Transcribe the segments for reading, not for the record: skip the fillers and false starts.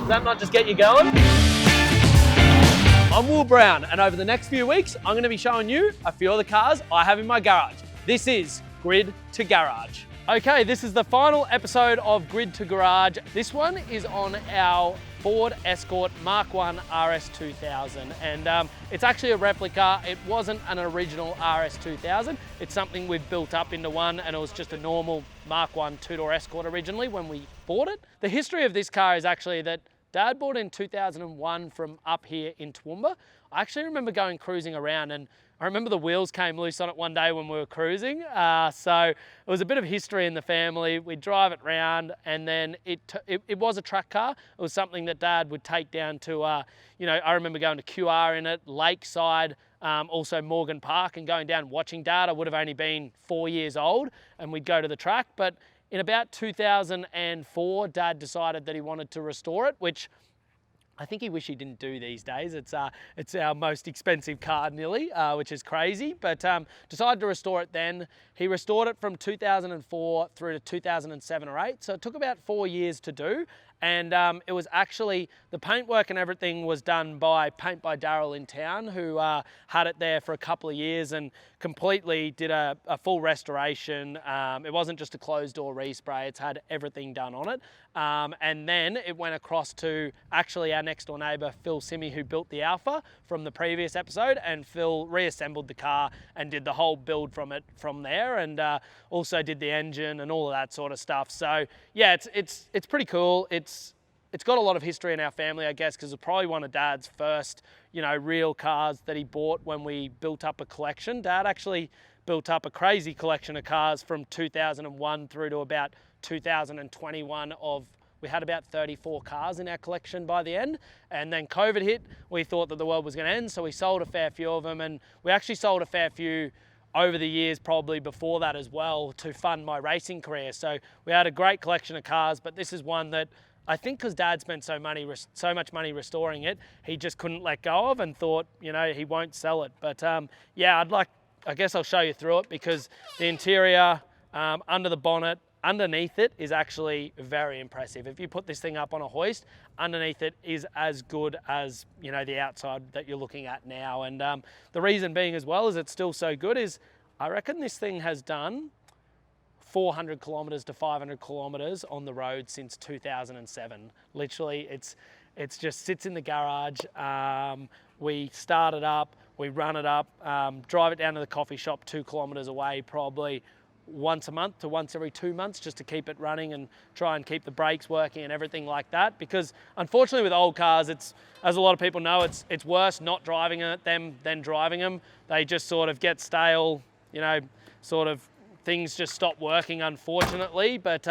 Does that not just get you going? I'm Will Brown, and over the next few weeks, I'm going to be showing you a few of the cars I have in my garage. This is Grid to Garage. Okay, this is the final episode of Grid to Garage. This one is on our Ford Escort Mark 1 RS2000, and it's actually a replica. It wasn't an original RS2000. It's something we've built up into one, and it was just a normal Mark 1 two-door Escort originally when we bought it. The history of this car is actually that Dad bought it in 2001 from up here in Toowoomba. I actually remember going cruising around, and I remember the wheels came loose on it one day when we were cruising. So it was a bit of history in the family. We'd drive it round, and then it was a track car. It was something that Dad would take down to, I remember going to QR in it, Lakeside, also Morgan Park, and going down watching Dad. I would have only been 4 years old, and we'd go to the track. But in about 2004, Dad decided that he wanted to restore it, which I think he wished he didn't do these days. It's our most expensive car nearly, which is crazy, but decided to restore it then. He restored it from 2004 through to 2007 or 8, so it took about 4 years to do. And it was actually, the paintwork and everything was done by Paint by Daryl in town, who had it there for a couple of years and completely did a full restoration. It wasn't just a closed door respray, it's had everything done on it. And then it went across to actually our next door neighbour, Phil Simmy, who built the Alpha from the previous episode, and Phil reassembled the car and did the whole build from it from there, and also did the engine and all of that sort of stuff. So yeah, it's pretty cool. It's got a lot of history in our family, I guess, because it's probably one of Dad's first, real cars that he bought when we built up a collection. Dad actually built up a crazy collection of cars from 2001 through to about 2021 we had about 34 cars in our collection by the end. And then COVID hit, we thought that the world was going to end, so we sold a fair few of them, and we actually sold a fair few over the years probably before that as well to fund my racing career. So we had a great collection of cars, but this is one that I think because Dad spent so much money restoring it, he just couldn't let go of and thought, he won't sell it. But yeah, I guess I'll show you through it, because the interior, under the bonnet, underneath it is actually very impressive. If you put this thing up on a hoist, underneath it is as good as, the outside that you're looking at now. And the reason being as well is it's still so good is I reckon this thing has done 400 kilometers to 500 kilometers on the road since 2007. Literally, it's just sits in the garage. We start it up, we run it up, drive it down to the coffee shop 2 kilometers away probably once a month to once every 2 months, just to keep it running and try and keep the brakes working and everything like that. Because unfortunately with old cars, it's, as a lot of people know, it's worse not driving it than driving them. They just sort of get stale, sort of things just stop working, unfortunately. But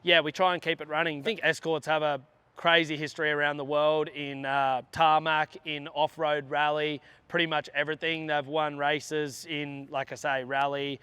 yeah, we try and keep it running. I think Escorts have a crazy history around the world in tarmac, in off-road rally, pretty much everything. They've won races in, like I say, rally,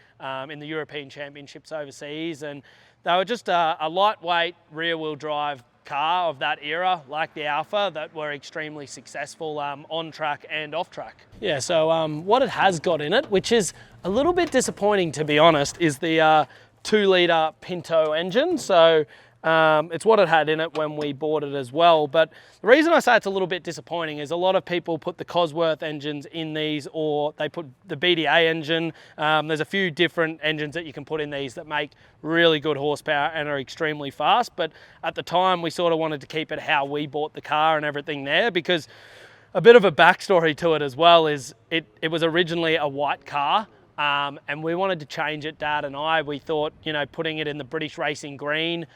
in the European Championships overseas, and they were just a lightweight rear-wheel drive car of that era, like the Alpha, that were extremely successful on track and off track. Yeah, so what it has got in it, which is a little bit disappointing to be honest, is the 2-litre Pinto engine. So it's what it had in it when we bought it as well. But the reason I say it's a little bit disappointing is a lot of people put the Cosworth engines in these, or they put the BDA engine. There's a few different engines that you can put in these that make really good horsepower and are extremely fast. But at the time, we sort of wanted to keep it how we bought the car and everything there, because a bit of a backstory to it as well is it was originally a white car. And we wanted to change it, Dad and I. We thought, putting it in the British Racing Green,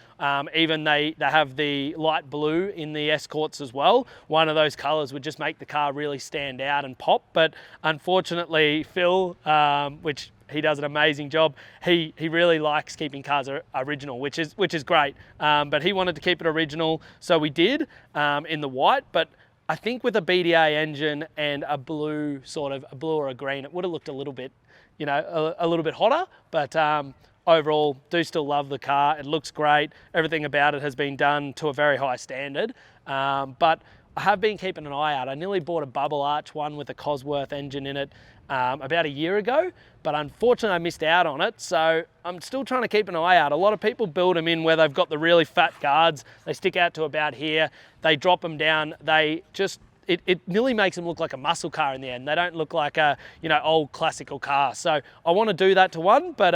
even they have the light blue in the Escorts as well. One of those colours would just make the car really stand out and pop. But unfortunately, Phil, which he does an amazing job, he really likes keeping cars original, which is great. But he wanted to keep it original, so we did in the white. But I think with a BDA engine and a blue or a green, it would have looked a little bit, a little bit hotter, but overall do still love the car. It looks great. Everything about it has been done to a very high standard. But I have been keeping an eye out. I nearly bought a bubble arch one with a Cosworth engine in it about a year ago, but unfortunately I missed out on it. So I'm still trying to keep an eye out. A lot of people build them in where they've got the really fat guards. They stick out to about here. They drop them down. They just, it nearly makes them look like a muscle car in the end. They don't look like a, you know, old classical car. So I want to do that to one, but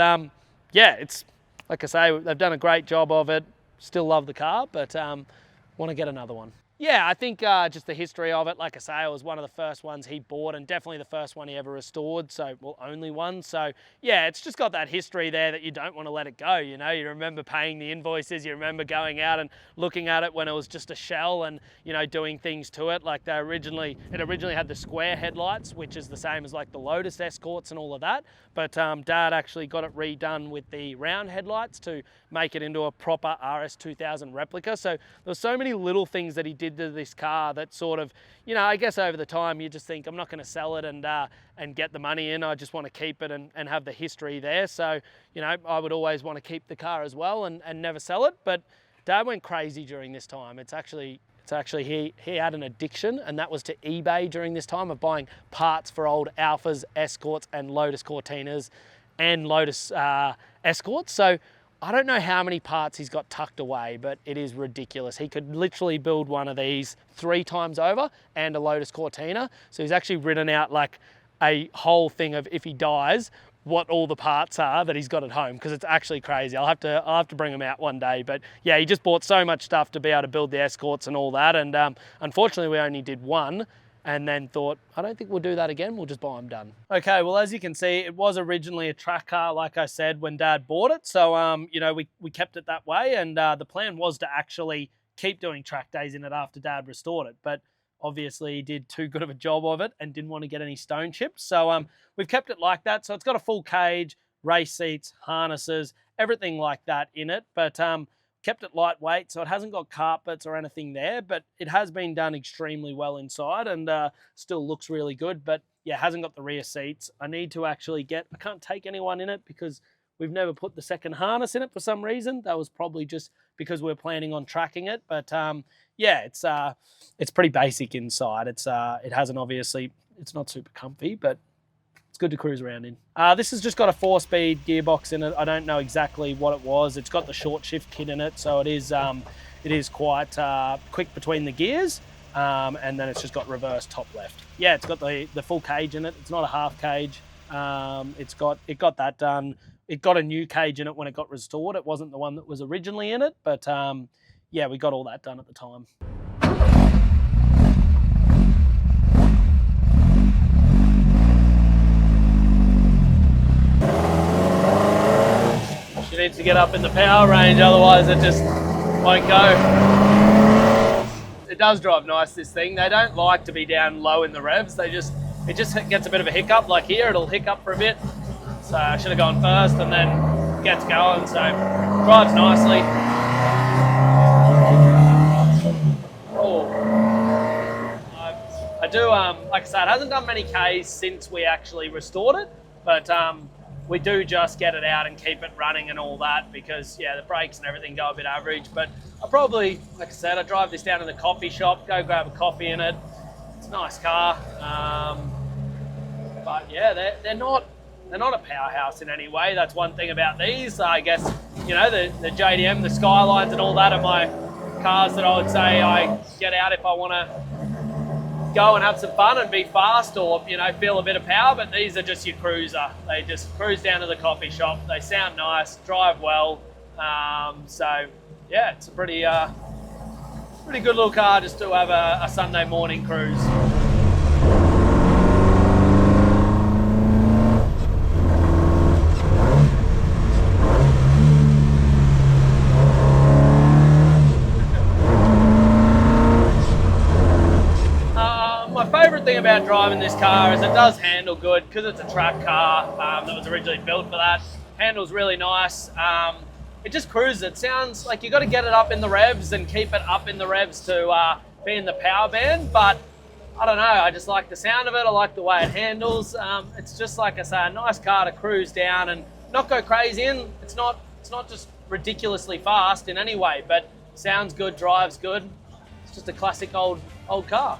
yeah, it's, like I say, they've done a great job of it. Still love the car, but want to get another one. Yeah, I think just the history of it, like I say, it was one of the first ones he bought and definitely the first one he ever restored, so, well, only one. So, yeah, it's just got that history there that you don't want to let it go, you know? You remember paying the invoices, you remember going out and looking at it when it was just a shell and, you know, doing things to it. Like it originally had the square headlights, which is the same as like the Lotus Escorts and all of that. But Dad actually got it redone with the round headlights to make it into a proper RS2000 replica. So there were so many little things that he did to this car that sort of, you know, I guess over the time you just think, I'm not going to sell it and get the money in. I just want to keep it and have the history there. So, you know, I would always want to keep the car as well and never sell it. But Dad went crazy during this time. It's actually he had an addiction, and that was to eBay during this time of buying parts for old Alphas, Escorts, and Lotus Cortinas and Lotus Escorts. So I don't know how many parts he's got tucked away, but it is ridiculous. He could literally build one of these 3 times over and a Lotus Cortina. So he's actually written out like a whole thing of, if he dies, what all the parts are that he's got at home, because it's actually crazy. I'll have to bring him out one day. But yeah, he just bought so much stuff to be able to build the Escorts and all that. And unfortunately, we only did one, and then thought, I don't think we'll do that again. We'll just buy them done. Okay, well, as you can see, it was originally a track car, like I said, when Dad bought it. So, you know, we kept it that way. And the plan was to actually keep doing track days in it after Dad restored it. But obviously he did too good of a job of it and didn't want to get any stone chips. So we've kept it like that. So it's got a full cage, race seats, harnesses, everything like that in it. But kept it lightweight, so it hasn't got carpets or anything there, but it has been done extremely well inside and still looks really good. But yeah, hasn't got the rear seats. I need to actually I can't take anyone in it because we've never put the second harness in it for some reason. That was probably just because we're planning on tracking it. But yeah, it's pretty basic inside. It hasn't obviously, it's not super comfy, but it's good to cruise around in. This has just got a 4-speed gearbox in it. I don't know exactly what it was. It's got the short shift kit in it, so it is quite quick between the gears. And then it's just got reverse top left. Yeah, it's got the full cage in it. It's not a half cage. It got that done. It got a new cage in it when it got restored. It wasn't the one that was originally in it, but yeah, we got all that done at the time. She needs to get up in the power range, otherwise it just won't go. It does drive nice, this thing. They don't like to be down low in the revs. It just gets a bit of a hiccup. Like here, it'll hiccup for a bit. So I should have gone first and then gets going. So drives nicely. Oh, I do. Like I said, it hasn't done many Ks since we actually restored it, but we do just get it out and keep it running and all that because yeah, the brakes and everything go a bit average. But I probably, like I said, I drive this down to the coffee shop, go grab a coffee in it. It's a nice car, but yeah, they're not a powerhouse in any way. That's one thing about these. I guess, you know, the JDM, the Skylines and all that are my cars that I would say I get out if I want to go and have some fun and be fast or, you know, feel a bit of power. But these are just your cruiser. They just cruise down to the coffee shop. They sound nice, drive well. So yeah, it's a pretty good little car just to have a Sunday morning cruise. Thing about driving this car is it does handle good because it's a track car that was originally built for that. Handles really nice. It just cruises. It sounds like you got to get it up in the revs and keep it up in the revs to be in the power band, but I don't know, I just like the sound of it. I like the way it handles. It's just, like I say, a nice car to cruise down and not go crazy in. It's not just ridiculously fast in any way, but sounds good, drives good. Just a classic old car.